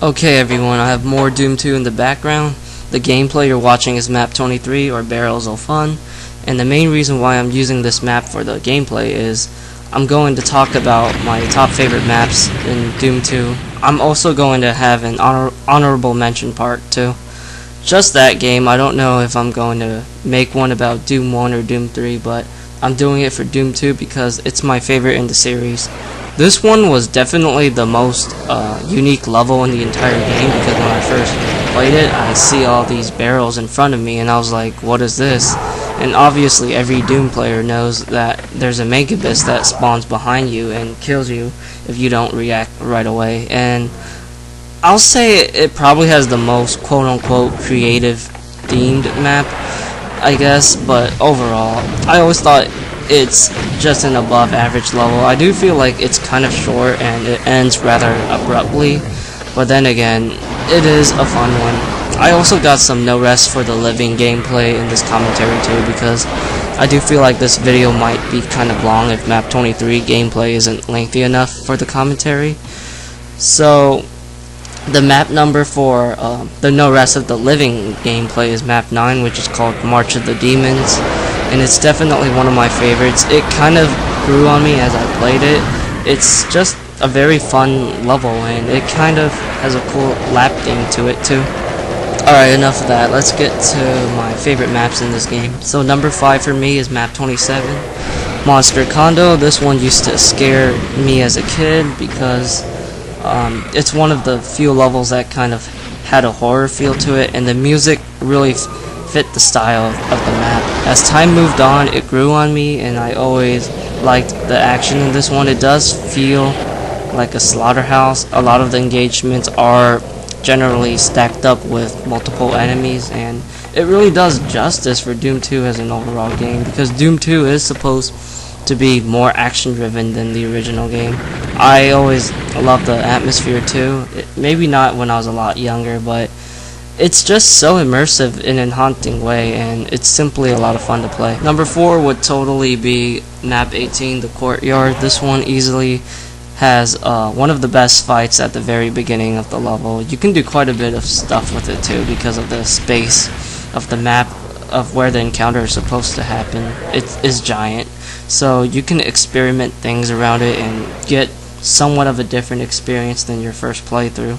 Okay everyone, I have more Doom 2 in the background. The gameplay you're watching is map 23, or Barrels of Fun, and the main reason why I'm using this map for the gameplay is I'm going to talk about my top favorite maps in Doom 2. I'm also going to have an honorable mention part too. Just that game. I don't know if I'm going to make one about Doom 1 or Doom 3, but I'm doing it for Doom 2 because it's my favorite in the series. This one was definitely the most unique level in the entire game, because when I first played it, I see all these barrels in front of me and I was like, what is this? And obviously every Doom player knows that there's a Megabus that spawns behind you and kills you if you don't react right away. And I'll say it probably has the most quote-unquote creative themed map, I guess, but overall I always thought it's just an above average level. I do feel like it's kind of short and it ends rather abruptly, but then again, it is a fun one. I also got some no rest for the living gameplay in this commentary too, because I do feel like this video might be kind of long if map 23 gameplay isn't lengthy enough for the commentary. So the map number for the no rest of the living gameplay is map 9, which is called March of the Demons, and it's definitely one of my favorites. It kind of grew on me as I played it. It's just a very fun level, and it kind of has a cool lap theme to it too. Alright, enough of that. Let's get to my favorite maps in this game. So number 5 for me is map 27, Monster Condo. This one used to scare me as a kid because it's one of the few levels that kind of had a horror feel to it, and the music really fit the style of the map. As time moved on, it grew on me, and I always liked the action in this one. It does feel like a slaughterhouse. A lot of the engagements are generally stacked up with multiple enemies, and it really does justice for Doom 2 as an overall game, because Doom 2 is supposed to be more action driven than the original game. I always loved the atmosphere too. Maybe not when I was a lot younger, but it's just so immersive in a haunting way, and it's simply a lot of fun to play. Number 4 would totally be map 18, the Courtyard. This one easily has one of the best fights at the very beginning of the level. You can do quite a bit of stuff with it too, because of the space of the map of where the encounter is supposed to happen. It is giant, so you can experiment things around it and get somewhat of a different experience than your first playthrough.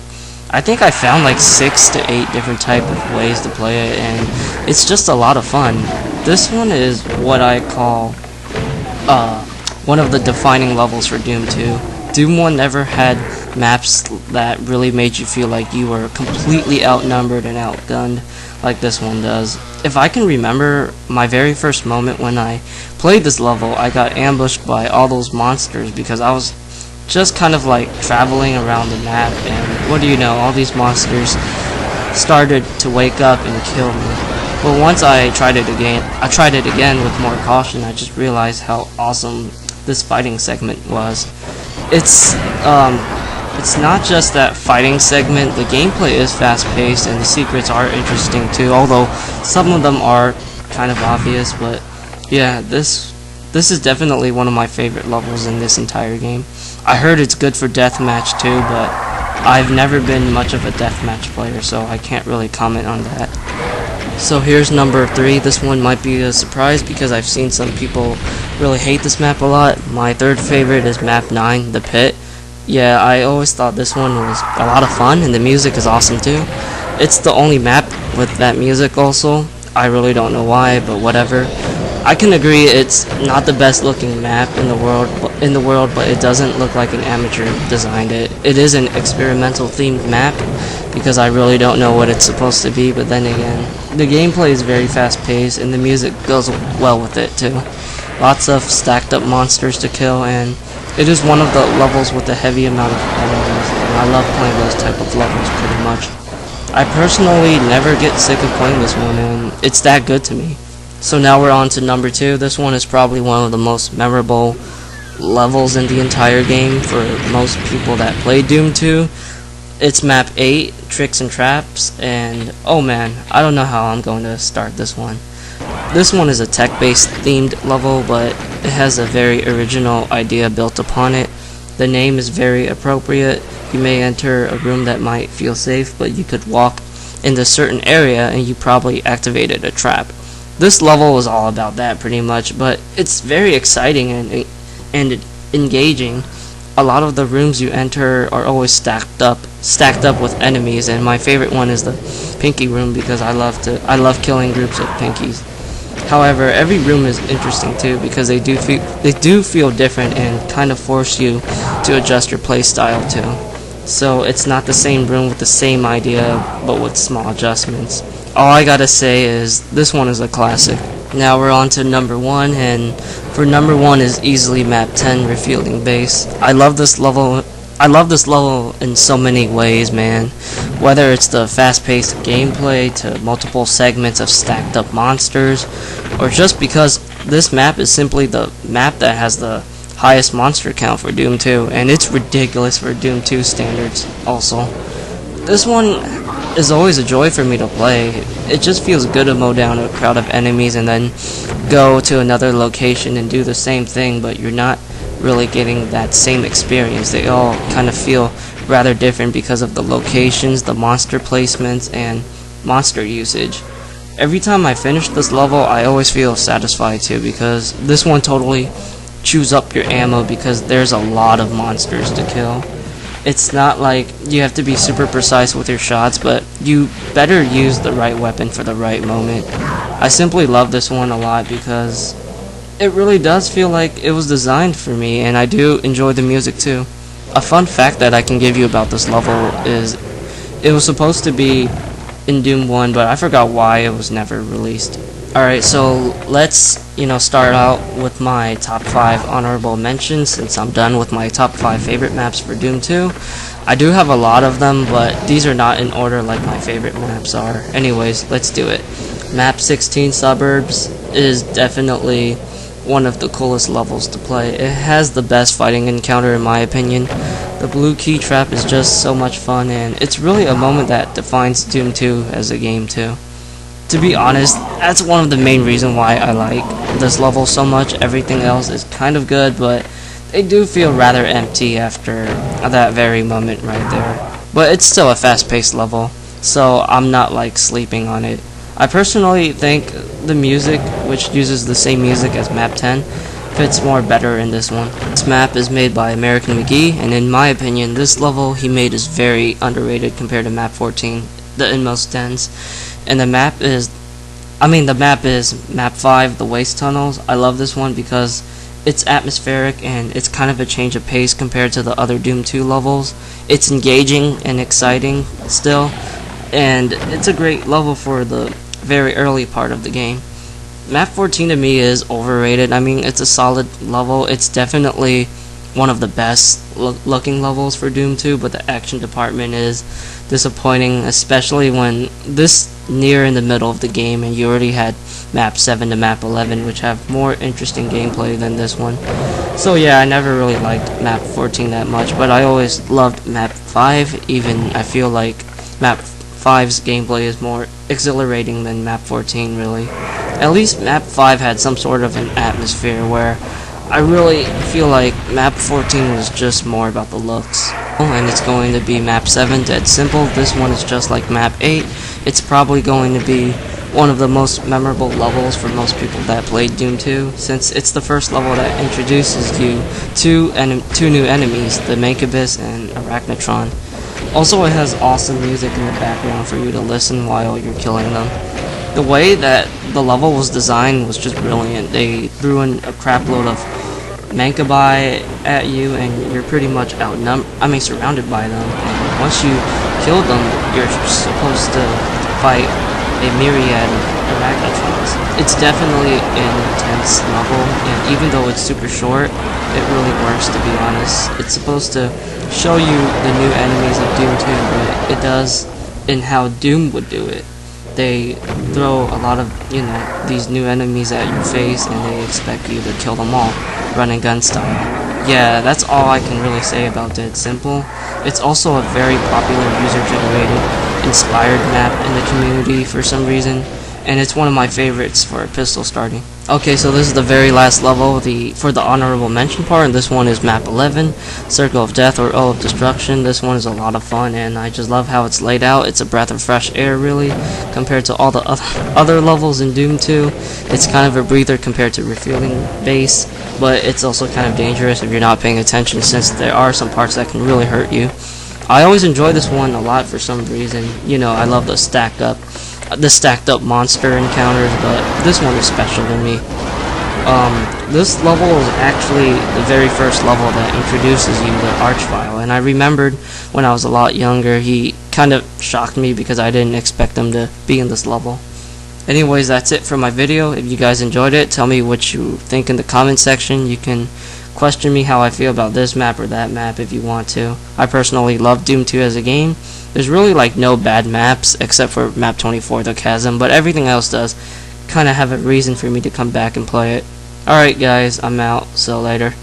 I think I found like 6 to 8 different type of ways to play it, and it's just a lot of fun. This one is what I call one of the defining levels for Doom 2. Doom 1 never had maps that really made you feel like you were completely outnumbered and outgunned like this one does. If I can remember my very first moment when I played this level, I got ambushed by all those monsters because I was just kind of like traveling around the map, and what do you know, all these monsters started to wake up and kill me. But once I tried it again with more caution, I just realized how awesome this fighting segment was. It's not just that fighting segment. The gameplay is fast-paced and the secrets are interesting too, although some of them are kind of obvious. But yeah, this is definitely one of my favorite levels in this entire game. I heard it's good for deathmatch too, but I've never been much of a deathmatch player, so I can't really comment on that. So here's number 3. This one might be a surprise because I've seen some people really hate this map a lot. My third favorite is map 9, the Pit. Yeah, I always thought this one was a lot of fun, and the music is awesome too. It's the only map with that music also. I really don't know why, but whatever. I can agree it's not the best looking map in the world, but it doesn't look like an amateur designed it. It is an experimental themed map, because I really don't know what it's supposed to be, but then again, the gameplay is very fast paced and the music goes well with it too. Lots of stacked up monsters to kill, and it is one of the levels with a heavy amount of enemies, and I love playing those type of levels pretty much. I personally never get sick of playing this one, and it's that good to me. So now we're on to number 2. This one is probably one of the most memorable levels in the entire game for most people that play Doom 2. It's map 8, Tricks and Traps, and oh man, I don't know how I'm going to start this one. This one is a tech-based themed level, but it has a very original idea built upon it. The name is very appropriate. You may enter a room that might feel safe, but you could walk in a certain area and you probably activated a trap. This level is all about that pretty much, but it's very exciting and engaging. A lot of the rooms you enter are always stacked up with enemies, and my favorite one is the Pinky room because I love killing groups of Pinkies. However, every room is interesting too because they do feel different and kind of force you to adjust your play style too. So it's not the same room with the same idea, but with small adjustments. All I gotta say is this one is a classic. Now we're on to number 1, and for number 1 is easily map 10, Refueling Base. I love this level in so many ways, man. Whether it's the fast-paced gameplay to multiple segments of stacked up monsters, or just because this map is simply the map that has the highest monster count for Doom 2, and it's ridiculous for Doom 2 standards also. This one is always a joy for me to play. It just feels good to mow down a crowd of enemies and then go to another location and do the same thing, but you're not really getting that same experience. They all kind of feel rather different because of the locations, the monster placements, and monster usage. Every time I finish this level, I always feel satisfied too, because this one totally chews up your ammo because there's a lot of monsters to kill. It's not like you have to be super precise with your shots, but you better use the right weapon for the right moment. I simply love this one a lot because it really does feel like it was designed for me, and I do enjoy the music too. A fun fact that I can give you about this level is it was supposed to be in Doom 1, but I forgot why it was never released. Alright, so let's, start out with my top 5 honorable mentions since I'm done with my top 5 favorite maps for Doom 2. I do have a lot of them, but these are not in order like my favorite maps are. Anyways, let's do it. Map 16 Suburbs is definitely one of the coolest levels to play. It has the best fighting encounter in my opinion. The blue key trap is just so much fun, and it's really a moment that defines Doom 2 as a game too. To be honest, that's one of the main reasons why I like this level so much. Everything else is kind of good, but they do feel rather empty after that very moment right there. But it's still a fast-paced level, so I'm not like sleeping on it. I personally think the music, which uses the same music as map 10, fits more better in this one. This map is made by American McGee, and in my opinion, this level he made is very underrated compared to map 14, the Inmost Dens. And the map is map 5, the Waste Tunnels. I love this one because it's atmospheric and it's kind of a change of pace compared to the other Doom 2 levels. It's engaging and exciting still, and it's a great level for the very early part of the game. Map 14 to me is overrated. I mean, it's a solid level. It's definitely one of the best looking levels for Doom 2, but the action department is disappointing, especially when this near in the middle of the game and you already had map 7 to map 11, which have more interesting gameplay than this one. So yeah, I never really liked map 14 that much, but I always loved map 5. Even I feel like map 5's gameplay is more exhilarating than map 14 really. At least map 5 had some sort of an atmosphere, where I really feel like map 14 was just more about the looks. And it's going to be map 7, Dead Simple. This one is just like map 8. It's probably going to be one of the most memorable levels for most people that played Doom 2, since it's the first level that introduces you to two new enemies, the Mancubus and Arachnotron. Also, it has awesome music in the background for you to listen while you're killing them. The way that the level was designed was just brilliant. They threw in a crap load of Mancubi at you, and you're pretty much surrounded by them. And once you kill them, you're supposed to fight a myriad of Arachnotrons. It's definitely an intense level, and even though it's super short, it really works, to be honest. It's supposed to show you the new enemies of Doom 2, but it does in how Doom would do it. They throw a lot of, these new enemies at your face, and they expect you to kill them all, run and gun style. Yeah, that's all I can really say about Dead Simple. It's also a very popular user-generated, inspired map in the community for some reason, and it's one of my favorites for pistol starting. Okay, so this is the very last level for the honorable mention part, and this one is map 11, Circle of Death or O of Destruction. This one is a lot of fun, and I just love how it's laid out. It's a breath of fresh air, really, compared to all the other levels in Doom 2. It's kind of a breather compared to refueling base, but it's also kind of dangerous if you're not paying attention, since there are some parts that can really hurt you. I always enjoy this one a lot for some reason. You know, I love the stacked up monster encounters, but this one is special to me. This level is actually the very first level that introduces you to Archvile, and I remembered when I was a lot younger, he kind of shocked me because I didn't expect him to be in this level. Anyways, that's it for my video. If you guys enjoyed it, tell me what you think in the comment section. You can question me how I feel about this map or that map if you want to. I personally love Doom 2 as a game. There's really like no bad maps except for map 24, the Chasm, but everything else does kind of have a reason for me to come back and play it. Alright guys, I'm out. See you later.